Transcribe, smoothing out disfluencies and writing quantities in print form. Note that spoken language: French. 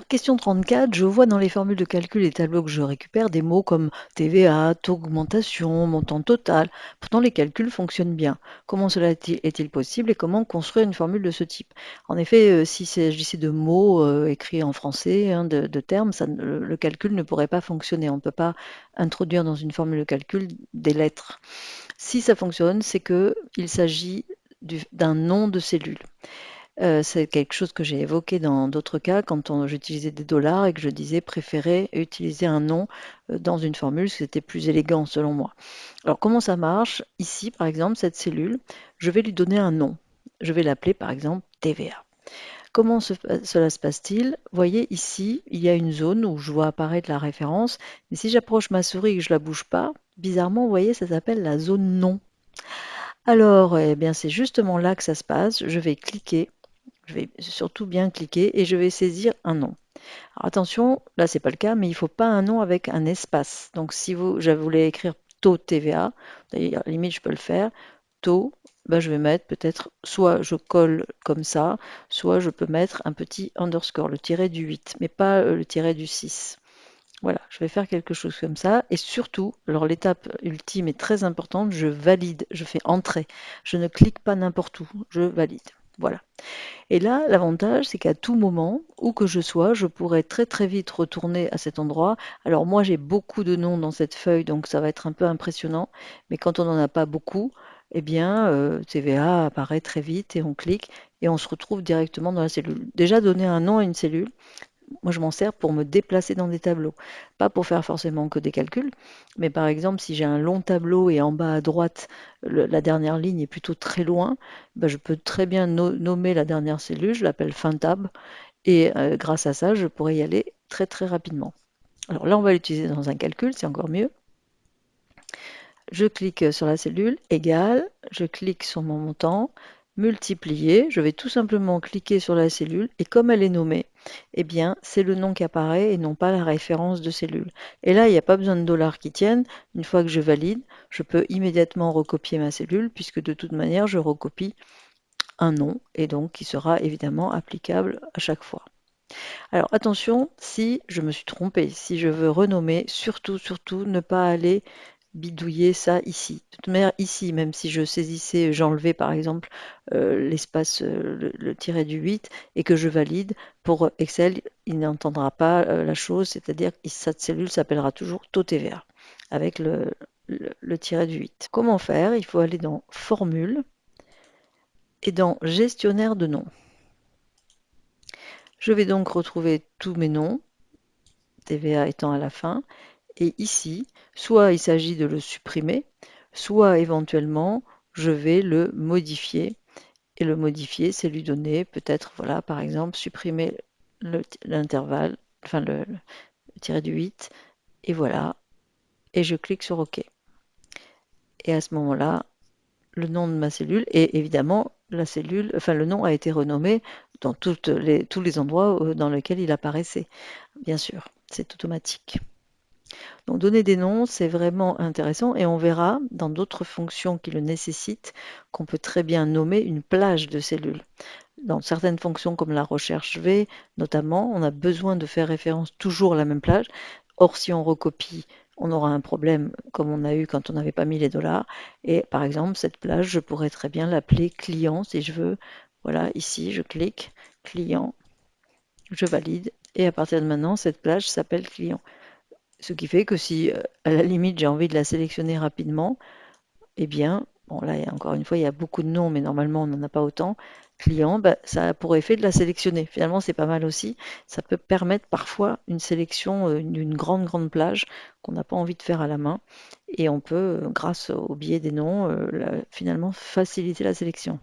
Question 34, je vois dans les formules de calcul et tableaux que je récupère des mots comme TVA, taux d'augmentation, montant total. Pourtant, les calculs fonctionnent bien. Comment cela est-il possible et comment construire une formule de ce type? En effet, s'il s'agissait de mots écrits en français, hein, de termes, le calcul ne pourrait pas fonctionner. On ne peut pas introduire dans une formule de calcul des lettres. Si ça fonctionne, c'est qu'il s'agit d'un nom de cellule. C'est quelque chose que j'ai évoqué dans d'autres cas quand j'utilisais des dollars et que je disais préférer utiliser un nom dans une formule, c'était plus élégant selon moi. Alors comment ça marche? Ici, par exemple, cette cellule, je vais lui donner un nom. Je vais l'appeler par exemple TVA. Comment cela se passe-t-il? Vous voyez ici, il y a une zone où je vois apparaître la référence, mais si j'approche ma souris et que je la bouge pas, bizarrement, vous voyez, ça s'appelle la zone non. Alors, eh bien, c'est justement là que ça se passe. Je vais cliquer, je vais surtout bien cliquer et je vais saisir un nom. Alors attention, là c'est pas le cas, mais il ne faut pas un nom avec un espace. Donc si je voulais écrire taux TVA, d'ailleurs, à la limite je peux le faire, taux, ben, je vais mettre peut-être, soit je colle comme ça, soit je peux mettre un petit underscore, le tiret du 8, mais pas le tiret du 6. Voilà, je vais faire quelque chose comme ça. Et surtout, alors l'étape ultime est très importante, je valide, je fais entrer. Je ne clique pas n'importe où, je valide. Voilà. Et là, l'avantage, c'est qu'à tout moment, où que je sois, je pourrais très très vite retourner à cet endroit. Alors moi, j'ai beaucoup de noms dans cette feuille, donc ça va être un peu impressionnant. Mais quand on n'en a pas beaucoup, eh bien, TVA apparaît très vite et on clique et on se retrouve directement dans la cellule. Déjà, donner un nom à une cellule, moi, je m'en sers pour me déplacer dans des tableaux. Pas pour faire forcément que des calculs, mais par exemple, si j'ai un long tableau et en bas à droite, la dernière ligne est plutôt très loin, ben, je peux très bien nommer la dernière cellule, je l'appelle fin tab, et grâce à ça, je pourrais y aller très très rapidement. Alors là, on va l'utiliser dans un calcul, c'est encore mieux. Je clique sur la cellule, égale, je clique sur mon montant, multiplier, je vais tout simplement cliquer sur la cellule et comme elle est nommée, eh bien c'est le nom qui apparaît et non pas la référence de cellule. Et là, il n'y a pas besoin de dollars qui tiennent. Une fois que je valide, je peux immédiatement recopier ma cellule puisque de toute manière, je recopie un nom et donc qui sera évidemment applicable à chaque fois. Alors attention, si je me suis trompée, si je veux renommer, surtout, surtout ne pas aller bidouiller ça ici. De toute manière, ici, même si je saisissais, j'enlevais par exemple l'espace, le tiret du 8 et que je valide, pour Excel, il n'entendra pas la chose, c'est-à-dire que cette cellule s'appellera toujours taux TVA avec le tiret du 8. Comment faire? Il faut aller dans Formule et dans Gestionnaire de noms. Je vais donc retrouver tous mes noms, TVA étant à la fin. Et ici, soit il s'agit de le supprimer, soit éventuellement, je vais le modifier. Et le modifier, c'est lui donner peut-être, voilà, par exemple, supprimer l'intervalle, enfin le tiret du 8, et voilà, et je clique sur OK. Et à ce moment-là, le nom de ma cellule, et évidemment, la cellule, enfin le nom a été renommé dans tous les endroits dans lesquels il apparaissait. Bien sûr, c'est automatique. Donc donner des noms, c'est vraiment intéressant et on verra dans d'autres fonctions qui le nécessitent qu'on peut très bien nommer une plage de cellules. Dans certaines fonctions comme la recherche V, notamment, on a besoin de faire référence toujours à la même plage. Or, si on recopie, on aura un problème comme on a eu quand on n'avait pas mis les dollars. Et par exemple, cette plage, je pourrais très bien l'appeler client si je veux. Voilà, ici, je clique, client, je valide. Et à partir de maintenant, cette plage s'appelle client. Ce qui fait que si, à la limite, j'ai envie de la sélectionner rapidement, eh bien, bon là, encore une fois, il y a beaucoup de noms, mais normalement, on n'en a pas autant. Client, bah, ça a pour effet de la sélectionner. Finalement, c'est pas mal aussi. Ça peut permettre parfois une sélection d'une grande, grande plage qu'on n'a pas envie de faire à la main. Et on peut, grâce au biais des noms, finalement faciliter la sélection.